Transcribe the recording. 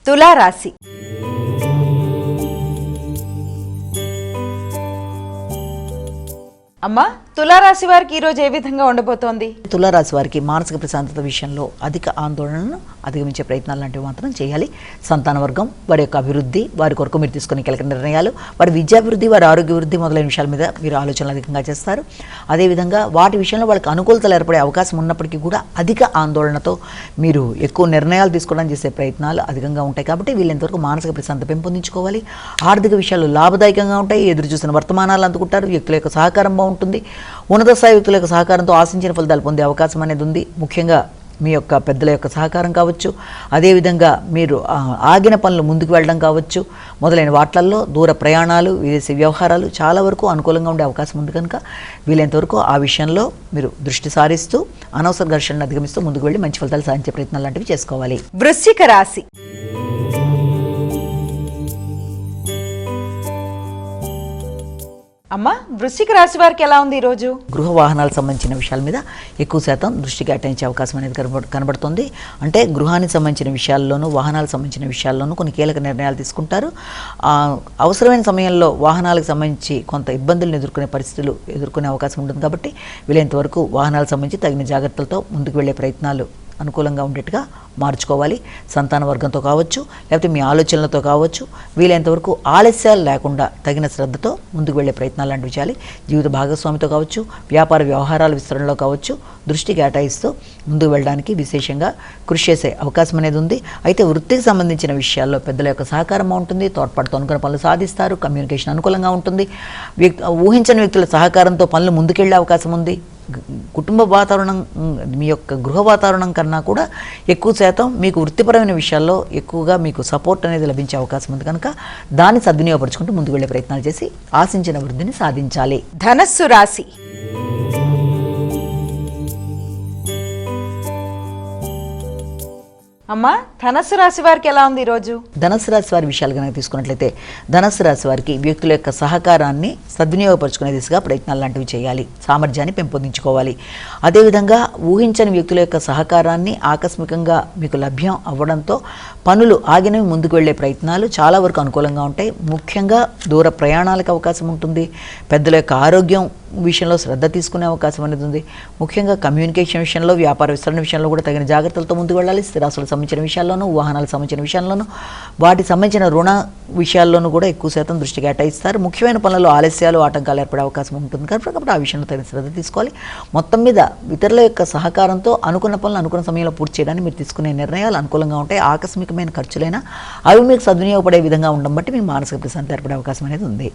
తులారాశి. అమ్మా, తులారాశి వారికి ఈరోజు ఏ విధంగా ఉండబోతోంది? తులారాశి వారికి మానసిక ప్రశాంతత విషయంలో అధిక ఆందోళనను అధిగమించే ప్రయత్నాలు లాంటివి మాత్రం చేయాలి. సంతాన వర్గం, వారి యొక్క అభివృద్ధి, వారి కొరకు మీరు తీసుకునే కీలక నిర్ణయాలు, వారి విద్యాభివృద్ధి, వారి ఆరోగ్య వృద్ధి మొదలైన విషయాల మీద మీరు ఆలోచనలు అధికంగా చేస్తారు. అదేవిధంగా వాటి విషయంలో వాళ్ళకి అనుకూలతలు ఏర్పడే అవకాశం ఉన్నప్పటికీ కూడా అధిక ఆందోళనతో మీరు ఎక్కువ నిర్ణయాలు తీసుకోవడానికి చేసే ప్రయత్నాలు అధికంగా ఉంటాయి. కాబట్టి వీళ్ళంతవరకు మానసిక ప్రశాంతత పెంపొందించుకోవాలి. ఆర్థిక విషయాలు లాభదాయకంగా ఉంటాయి. ఎదురు చూసిన వర్తమానాలు అందుకుంటారు. వ్యక్తుల యొక్క సహకారం బాగుంటుంది. ఉన్నత స్థాయి వ్యక్తుల యొక్క సహకారంతో ఆశించిన ఫలితాలు పొందే అవకాశం అనేది ఉంది. ముఖ్యంగా మీ యొక్క పెద్దల యొక్క సహకారం కావచ్చు, అదేవిధంగా మీరు ఆగిన పనులు ముందుకు వెళ్ళడం కావచ్చు, మొదలైన వాట్లల్లో దూర ప్రయాణాలు, విదేశీ వ్యవహారాలు చాలా వరకు అనుకూలంగా ఉండే అవకాశం ఉంది. కనుక వీలైనంతవరకు ఆ విషయంలో మీరు దృష్టి సారిస్తూ అనవసర ఘర్షణను అధిగమిస్తూ ముందుకు వెళ్ళి మంచి ఫలితాలు సాధించే ప్రయత్నాలు లాంటివి చేసుకోవాలి. వృశ్చిక రాశి. అమ్మా, వృశ్చిక రాశి వారికి ఎలా ఉంది ఈరోజు? గృహ వాహనాలకు సంబంధించిన విషయాల మీద ఎక్కువ శాతం దృష్టి కేటాయించే అవకాశం అనేది కనబడుతుంది. అంటే గృహానికి సంబంధించిన విషయాల్లోనూ, వాహనాలకు సంబంధించిన విషయాల్లోనూ కొన్ని కీలక నిర్ణయాలు తీసుకుంటారు. అవసరమైన సమయంలో వాహనాలకు సంబంధించి కొంత ఇబ్బందులను ఎదుర్కొనే అవకాశం ఉంటుంది. కాబట్టి వీలైనంతవరకు వాహనాలకు సంబంధించి తగిన జాగ్రత్తలతో ముందుకు వెళ్ళే ప్రయత్నాలు అనుకూలంగా ఉండేట్టుగా మార్చుకోవాలి. సంతాన వర్గంతో కావచ్చు, లేకపోతే మీ ఆలోచనలతో కావచ్చు, వీలైనంతవరకు ఆలస్యాలు లేకుండా తగిన శ్రద్ధతో ముందుకు వెళ్ళే ప్రయత్నాలు లాంటివి చేయాలి. జీవిత భాగస్వామితో కావచ్చు, వ్యాపార వ్యవహారాల విస్తరణలో కావచ్చు దృష్టి కేటాయిస్తూ ముందుకు వెళ్ళడానికి విశేషంగా కృషి చేసే అవకాశం అనేది ఉంది. అయితే వృత్తికి సంబంధించిన విషయాల్లో పెద్దల యొక్క సహకారం ఉంటుంది. తోడ్పాటుతో అనుకున్న పనులు సాధిస్తారు. కమ్యూనికేషన్ అనుకూలంగా ఉంటుంది. ఊహించని వ్యక్తుల సహకారంతో పనులు ముందుకెళ్లే అవకాశం ఉంది. కుటుంబ వాతావరణం, మీ యొక్క గృహ వాతావరణం కన్నా కూడా ఎక్కువ శాతం మీకు వృత్తిపరమైన విషయాల్లో ఎక్కువగా మీకు సపోర్ట్ అనేది లభించే అవకాశం ఉంది. కనుక దాన్ని సద్వినియోగపరుచుకుంటూ ముందుకు వెళ్ళే ప్రయత్నాలు చేసి ఆశించిన వృద్ధిని సాధించాలి. ధనస్సు రాశి. అమ్మా, ధనస్సు రాశి వారికి ఎలా ఉంది ఈరోజు? ధనస్సు రాశి వారి విషయాలు కనుక తీసుకున్నట్లయితే ధనస్సు రాశి వారికి వ్యక్తుల యొక్క సహకారాన్ని సద్వినియోగపరుచుకునే దిశగా ప్రయత్నాలు లాంటివి చేయాలి. సామర్థ్యాన్ని పెంపొందించుకోవాలి. అదేవిధంగా ఊహించని వ్యక్తుల యొక్క సహకారాన్ని ఆకస్మికంగా మీకు లభ్యం అవ్వడంతో పనులు ఆగినవి ముందుకు వెళ్ళే ప్రయత్నాలు చాలా వరకు అనుకూలంగా ఉంటాయి. ముఖ్యంగా దూర ప్రయాణాలకు అవకాశం ఉంటుంది. పెద్దల యొక్క ఆరోగ్యం విషయంలో శ్రద్ధ తీసుకునే అవకాశం అనేది ఉంది. ముఖ్యంగా కమ్యూనికేషన్ విషయంలో, వ్యాపార విస్తరణ విషయంలో కూడా తగిన జాగ్రత్తలతో ముందుకు వెళ్ళాలి. స్థిరాస్తులకు సంబంధించిన విషయాల్లోనూ, వాహనాలకు సంబంధించిన విషయాల్లోనూ, వాటికి సంబంధించిన రుణ విషయాల్లోనూ కూడా ఎక్కువ శాతం దృష్టి కేటాయిస్తారు. ముఖ్యమైన పనులలో ఆలస్యాలు, ఆటంకాలు ఏర్పడే అవకాశం ఉంటుంది. కాబట్టి ఆ విషయంలో తగిన శ్రద్ధ తీసుకోవాలి. మొత్తం మీద ఇతరుల యొక్క సహకారంతో అనుకున్న పనులు అనుకున్న సమయంలో పూర్తి చేయడానికి మీరు తీసుకునే నిర్ణయాలు అనుకూలంగా ఉంటాయి. ఆకస్మికమైన ఖర్చులైనా అవి మీకు సద్వినియోగపడే విధంగా ఉండడం బట్టి మీకు మానసిక ప్రశాంతత ఏర్పడే అవకాశం అనేది ఉంది.